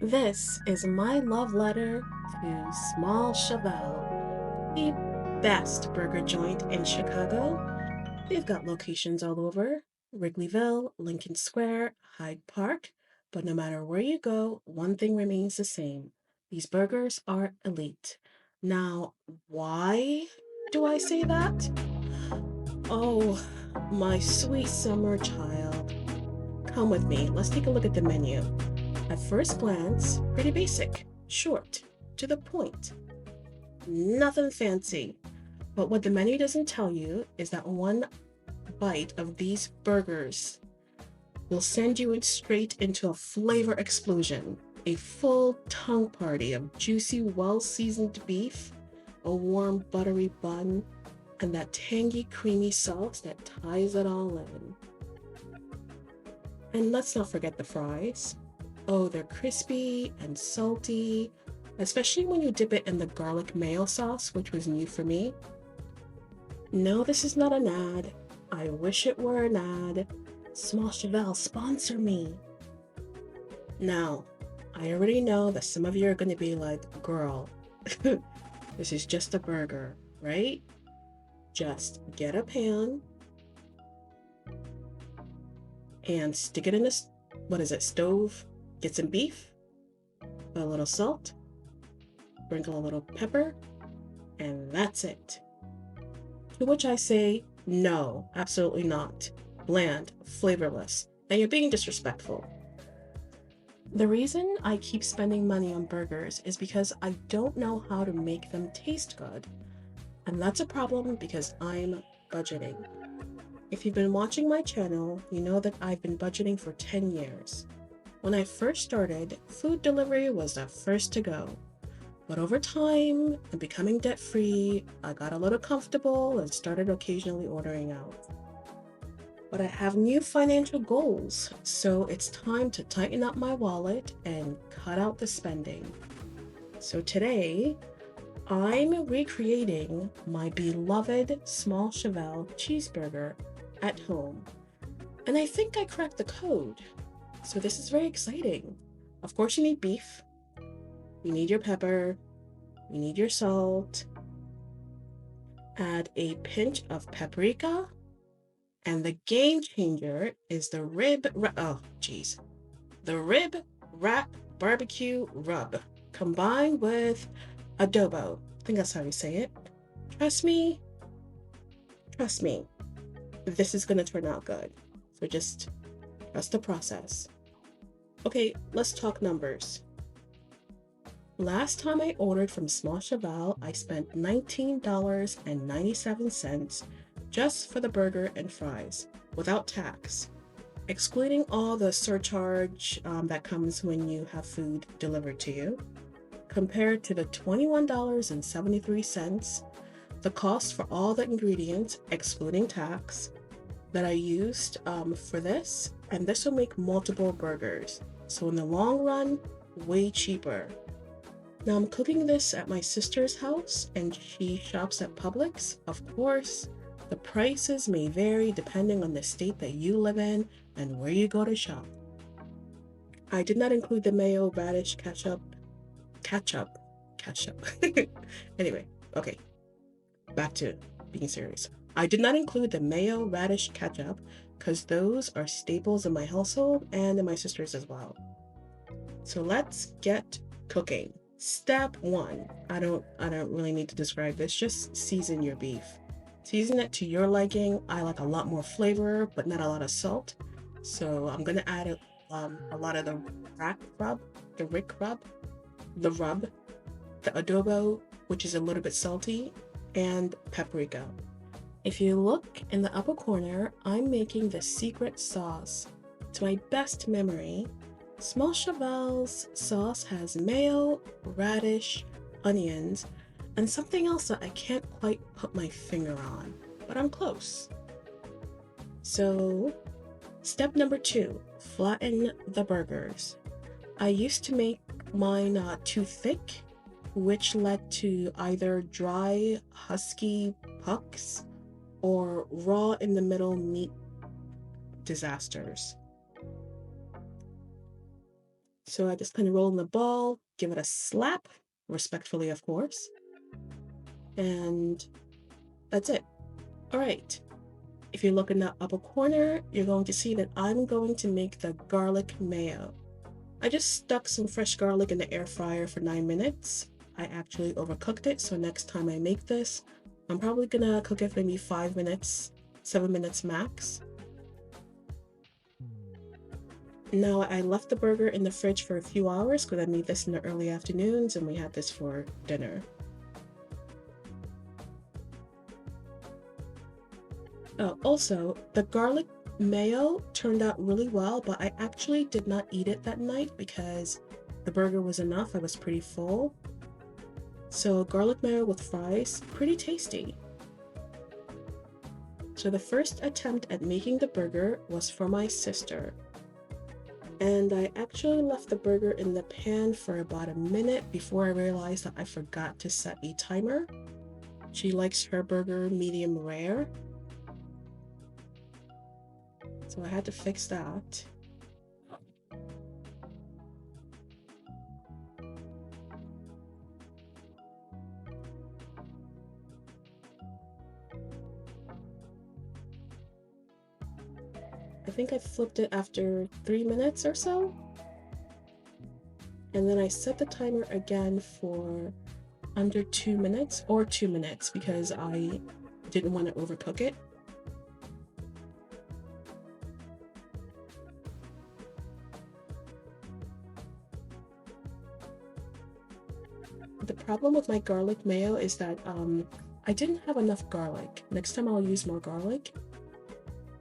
This is my love letter to Small Cheval, the best burger joint in Chicago. They've got locations all over Wrigleyville, Lincoln Square, Hyde Park. But no matter where you go, one thing remains the same. These burgers are elite. Now, why do I say that? Oh, my sweet summer child. Come with me. Let's take a look at the menu. At first glance, pretty basic, short, to the point, nothing fancy. But what the menu doesn't tell you is that one bite of these burgers will send you straight into a flavor explosion, a full tongue party of juicy, well seasoned beef, a warm, buttery bun, and that tangy, creamy sauce that ties it all in. And let's not forget the fries. Oh, they're crispy and salty, especially when you dip it in the garlic mayo sauce, which was new for me. No, this is not an ad. I wish it were an ad. Small Cheval, sponsor me. Now, I already know that some of you are going to be like, girl, this is just a burger, right? Just get a pan and stick it in this, what is it, stove? Get some beef, put a little salt, sprinkle a little pepper, and that's it. To which I say, no, absolutely not. Bland, flavorless, and you're being disrespectful. The reason I keep spending money on burgers is because I don't know how to make them taste good. And that's a problem because I'm budgeting. If you've been watching my channel, you know that I've been budgeting for 10 years. When I first started, food delivery was the first to go. But over time and becoming debt-free, I got a little comfortable and started occasionally ordering out. But I have new financial goals, so it's time to tighten up my wallet and cut out the spending. So today, I'm recreating my beloved Small Cheval cheeseburger at home. And I think I cracked the code. So this is very exciting. Of course, you need beef, you need your pepper, you need your salt. Add a pinch of paprika. And the game changer is the the rib wrap barbecue rub combined with adobo. I think that's how you say it. Trust me, trust me, this is gonna turn out good. So just trust the process. Okay, let's talk numbers. Last time I ordered from Small Cheval, I spent $19.97 just for the burger and fries, without tax, excluding all the surcharge that comes when you have food delivered to you, compared to the $21.73, the cost for all the ingredients, excluding tax, that I used for this, and this will make multiple burgers. So in the long run, way cheaper. Now I'm cooking this at my sister's house and she shops at Publix. Of course, the prices may vary depending on the state that you live in and where you go to shop. I did not include the mayo, radish, ketchup. Anyway, okay, back to being serious. I did not include the mayo, radish, ketchup because those are staples in my household and in my sister's as well. So let's get cooking. Step 1. I don't really need to describe this. Just season your beef. Season it to your liking. I like a lot more flavor, but not a lot of salt. So I'm gonna add a lot of the rick rub, the rub, the adobo, which is a little bit salty, and paprika. If you look in the upper corner, I'm making the secret sauce. To my best memory, Small Cheval's sauce has mayo, radish, onions, and something else that I can't quite put my finger on, but I'm close. So, step number 2, flatten the burgers. I used to make mine too thick, which led to either dry, husky pucks or raw in the middle meat disasters. So I just kind of roll in the ball, give it a slap, respectfully, of course. And that's it. All right. If you look in the upper corner, you're going to see that I'm going to make the garlic mayo. I just stuck some fresh garlic in the air fryer for 9 minutes. I actually overcooked it, so next time I make this, I'm probably gonna cook it for maybe 5 minutes, 7 minutes max. Now, I left the burger in the fridge for a few hours because I made this in the early afternoons and we had this for dinner. Also, the garlic mayo turned out really well, but I actually did not eat it that night because the burger was enough. I was pretty full. So garlic mayo with fries, pretty tasty. So the first attempt at making the burger was for my sister. And I actually left the burger in the pan for about a minute before I realized that I forgot to set a timer. She likes her burger medium rare, so I had to fix that. I think I flipped it after 3 minutes or so. And then I set the timer again for under 2 minutes, or 2 minutes, because I didn't want to overcook it. The problem with my garlic mayo is that I didn't have enough garlic. Next time I'll use more garlic.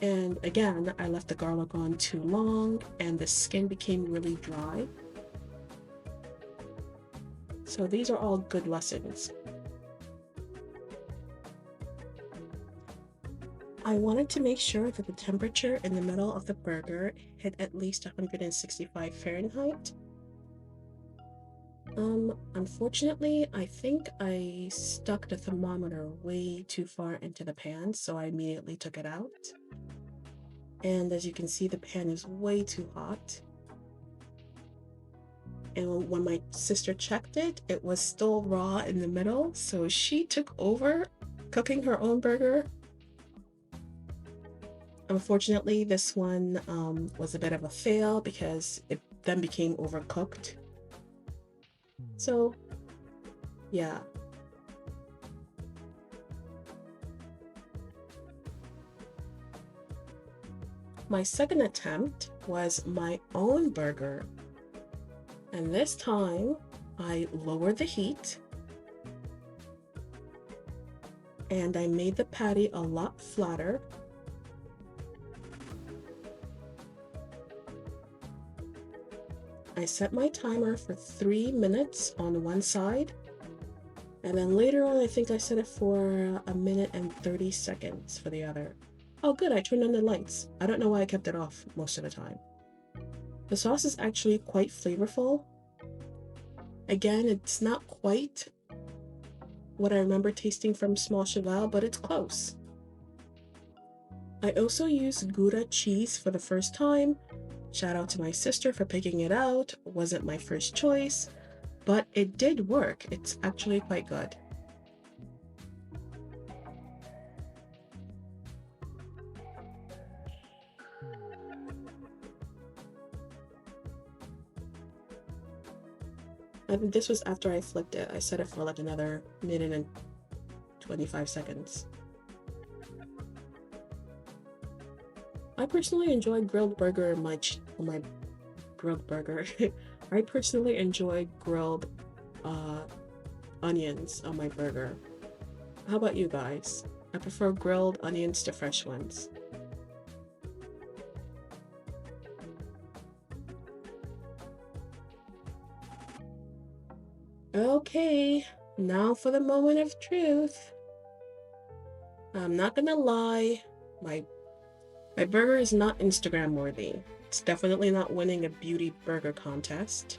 And again, I left the garlic on too long and the skin became really dry. So these are all good lessons. I wanted to make sure that the temperature in the middle of the burger hit at least 165 Fahrenheit. Unfortunately, I think I stuck the thermometer way too far into the pan, so I immediately took it out. And as you can see, the pan is way too hot. And when my sister checked it, it was still raw in the middle, so she took over cooking her own burger. Unfortunately, this one was a bit of a fail because it then became overcooked. So, yeah. My second attempt was my own burger. And this time, I lowered the heat. And I made the patty a lot flatter. I set my timer for 3 minutes on one side. And then later on, I think I set it for 1 minute and 30 seconds for the other. Oh good, I turned on the lights. I don't know why I kept it off most of the time. The sauce is actually quite flavorful. Again, it's not quite what I remember tasting from small Cheval, but it's close. I also used Gouda cheese for the first time. Shout out to my sister for picking it out. Wasn't my first choice, but it did work. It's actually quite good. And this was after I flipped it. I set it for like another minute and 25 seconds. I personally enjoy grilled burger in my grilled burger. I personally enjoy grilled onions on my burger. How about you guys? I prefer grilled onions to fresh ones. Okay, now for the moment of truth. I'm not gonna lie, my burger is not Instagram worthy. It's definitely not winning a beauty burger contest.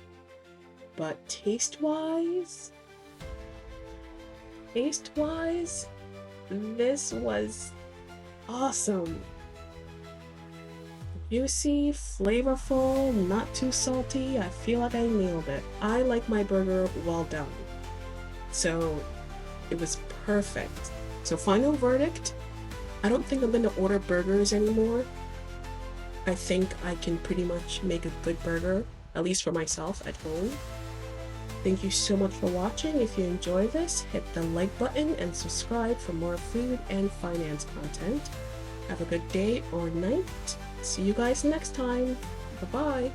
But taste-wise, this was awesome. Juicy, flavorful, not too salty. I feel like I nailed it. I like my burger well done. So it was perfect. So final verdict, I don't think I'm gonna order burgers anymore. I think I can pretty much make a good burger, at least for myself at home. Thank you so much for watching. If you enjoy this, hit the like button and subscribe for more food and finance content. Have a good day or night. See you guys next time. Bye-bye.